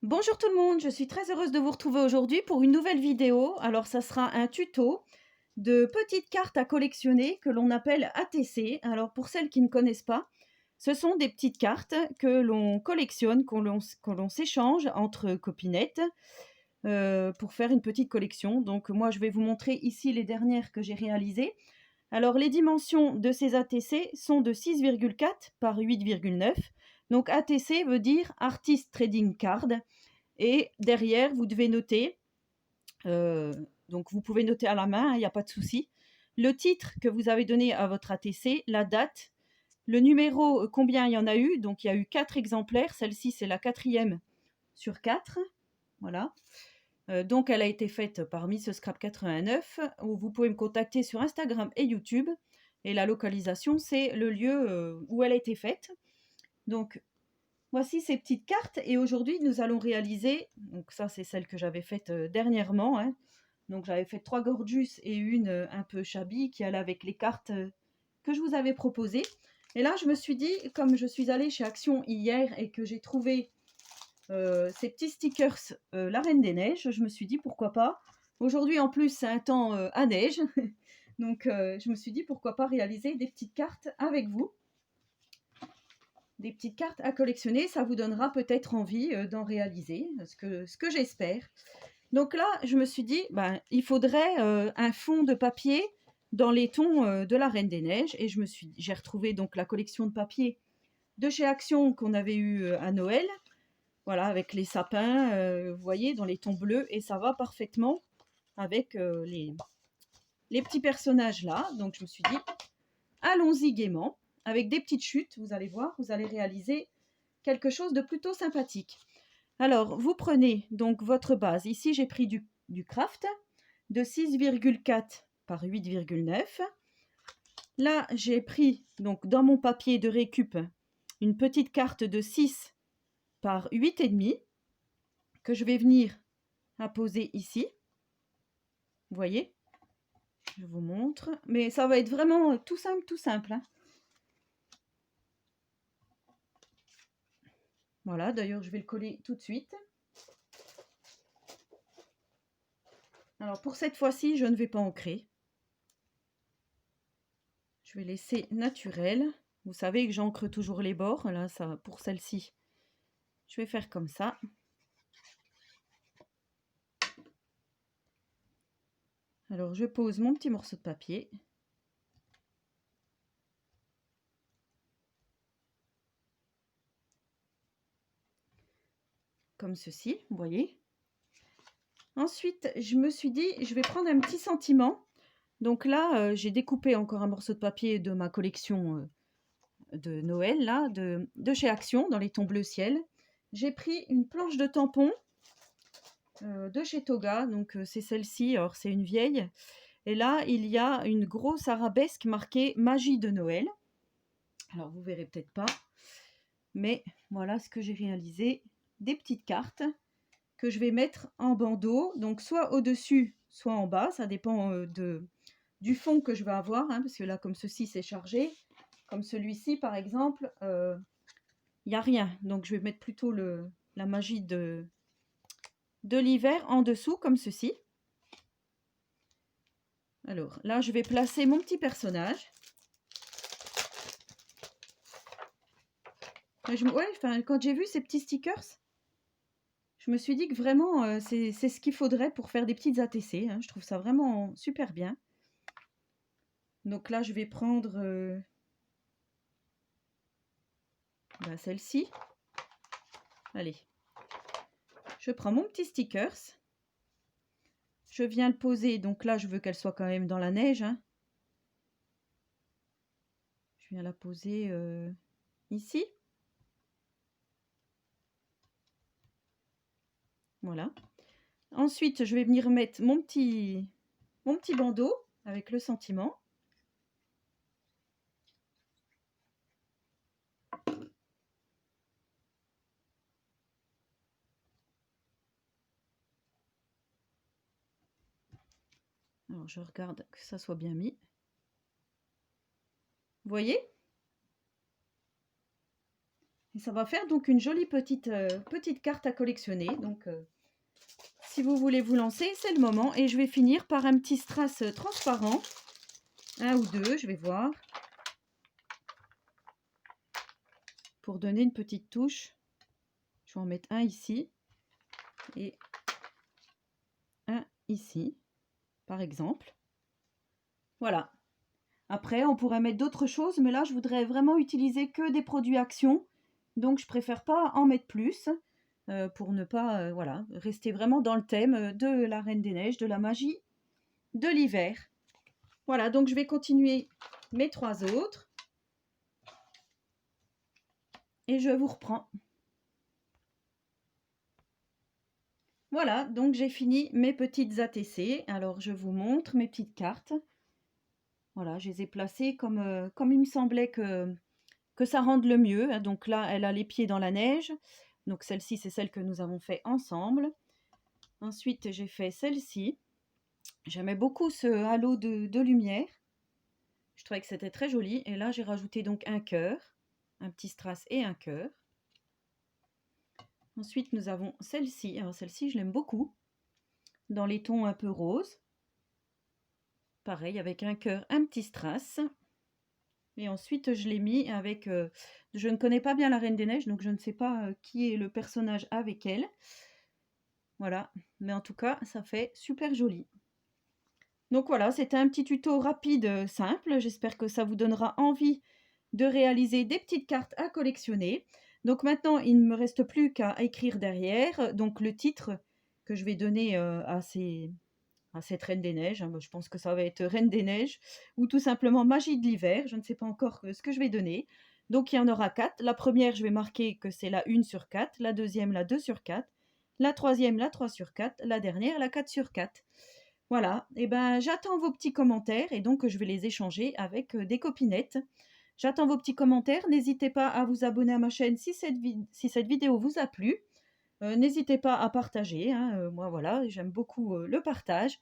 Bonjour tout le monde, je suis très heureuse de vous retrouver aujourd'hui pour une nouvelle vidéo. Alors ça sera un tuto de petites cartes à collectionner que l'on appelle ATC. Alors pour celles qui ne connaissent pas, ce sont des petites cartes que l'on collectionne, que l'on s'échange entre copinettes pour faire une petite collection. Donc moi je vais vous montrer ici les dernières que j'ai réalisées. Alors les dimensions de ces ATC sont de 6,4 par 8,9. Donc ATC veut dire Artist Trading Card. Et derrière, vous devez noter, donc vous pouvez noter à la main, il n'y a pas de souci, le titre que vous avez donné à votre ATC, la date, le numéro, combien il y en a eu. Donc il y a eu 4 exemplaires, celle-ci c'est la 4e sur 4. Voilà. Donc elle a été faite par Miss Scrap 89. Vous pouvez me contacter sur Instagram et YouTube. Et la localisation, c'est le lieu où elle a été faite. Donc voici ces petites cartes et aujourd'hui nous allons réaliser, donc ça c'est celle que j'avais faite dernièrement, hein. Donc j'avais fait 3 gorgeous et une un peu shabby qui allait avec les cartes que je vous avais proposées. Et là je me suis dit, comme je suis allée chez Action hier et que j'ai trouvé ces petits stickers La Reine des Neiges, je me suis dit pourquoi pas. Aujourd'hui en plus c'est un temps à neige, donc je me suis dit pourquoi pas réaliser des petites cartes avec vous. Des petites cartes à collectionner, ça vous donnera peut-être envie d'en réaliser, ce que j'espère. Donc là, je me suis dit, il faudrait un fond de papier dans les tons de la Reine des Neiges. Et j'ai retrouvé donc la collection de papier de chez Action qu'on avait eu à Noël. Voilà, avec les sapins, vous voyez, dans les tons bleus. Et ça va parfaitement avec les petits personnages là. Donc je me suis dit, allons-y gaiement. Avec des petites chutes, vous allez voir, vous allez réaliser quelque chose de plutôt sympathique. Alors, vous prenez donc votre base. Ici, j'ai pris du craft de 6,4 par 8,9. Là, j'ai pris donc dans mon papier de récup une petite carte de 6 par 8,5 que je vais venir apposer ici. Vous voyez, je vous montre. Mais ça va être vraiment tout simple, hein. Voilà, d'ailleurs, je vais le coller tout de suite. Alors, pour cette fois-ci, je ne vais pas ancrer. Je vais laisser naturel. Vous savez que j'encre toujours les bords. Là, ça, pour celle-ci, je vais faire comme ça. Alors, je pose mon petit morceau de papier. Comme ceci, vous voyez. Ensuite, je me suis dit, je vais prendre un petit sentiment. Donc là, j'ai découpé encore un morceau de papier de ma collection de Noël, là, de chez Action, dans les tons bleu ciel. J'ai pris une planche de tampon de chez Toga, donc c'est celle-ci, alors c'est une vieille. Et là, il y a une grosse arabesque marquée Magie de Noël. Alors, vous verrez peut-être pas, mais voilà ce que j'ai réalisé. Des petites cartes que je vais mettre en bandeau, donc soit au-dessus, soit en bas. Ça dépend du fond que je vais avoir, hein, parce que là, comme ceci, c'est chargé. Comme celui-ci, par exemple, il n'y a rien. Donc, je vais mettre plutôt la magie de l'hiver en dessous, comme ceci. Alors, là, je vais placer mon petit personnage. Quand j'ai vu ces petits stickers, je me suis dit que vraiment, c'est ce qu'il faudrait pour faire des petites ATC, hein. Je trouve ça vraiment super bien. Donc là, je vais prendre celle-ci. Allez, je prends mon petit stickers. Je viens le poser. Donc là, je veux qu'elle soit quand même dans la neige, hein. Je viens la poser ici. Voilà. Ensuite, je vais venir mettre mon petit bandeau avec le sentiment. Alors, je regarde que ça soit bien mis. Vous voyez? Et Ça va faire donc une jolie petite carte à collectionner. Donc, si vous voulez vous lancer, c'est le moment. Et je vais finir par un petit strass transparent. Un ou deux, je vais voir. Pour donner une petite touche. Je vais en mettre un ici. Et un ici, par exemple. Voilà. Après, on pourrait mettre d'autres choses, mais là, je voudrais vraiment utiliser que des produits Action. Donc, je préfère pas en mettre plus pour ne pas voilà, rester vraiment dans le thème de la Reine des Neiges, de la magie de l'hiver. Voilà, donc je vais continuer mes 3 autres. Et je vous reprends. Voilà, donc j'ai fini mes petites ATC. Alors, je vous montre mes petites cartes. Voilà, je les ai placées comme il me semblait que ça rende le mieux. Donc là, elle a les pieds dans la neige. Donc celle-ci, c'est celle que nous avons fait ensemble. Ensuite, j'ai fait celle-ci. J'aimais beaucoup ce halo de lumière. Je trouvais que c'était très joli. Et là, j'ai rajouté donc un cœur, un petit strass et un cœur. Ensuite, nous avons celle-ci. Alors celle-ci, je l'aime beaucoup. Dans les tons un peu roses. Pareil, avec un cœur, un petit strass. Et ensuite, je l'ai mis avec... je ne connais pas bien la Reine des Neiges, donc je ne sais pas qui est le personnage avec elle. Voilà, mais en tout cas, ça fait super joli. Donc voilà, c'était un petit tuto rapide, simple. J'espère que ça vous donnera envie de réaliser des petites cartes à collectionner. Donc maintenant, il ne me reste plus qu'à écrire derrière donc le titre que je vais donner à cette Reine des Neiges. Je pense que ça va être Reine des Neiges ou tout simplement Magie de l'hiver. Je ne sais pas encore ce que je vais donner. Donc il y en aura 4. La première, je vais marquer que c'est la 1 sur 4. La deuxième, la 2 sur 4. La troisième, la 3 sur 4. La dernière, la 4 sur 4. Voilà, et ben j'attends vos petits commentaires et donc je vais les échanger avec des copinettes. J'attends vos petits commentaires. N'hésitez pas à vous abonner à ma chaîne si cette vidéo vous a plu. N'hésitez pas à partager. Moi, voilà, j'aime beaucoup le partage.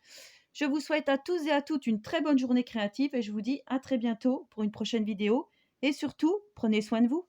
Je vous souhaite à tous et à toutes une très bonne journée créative et je vous dis à très bientôt pour une prochaine vidéo. Et surtout, prenez soin de vous.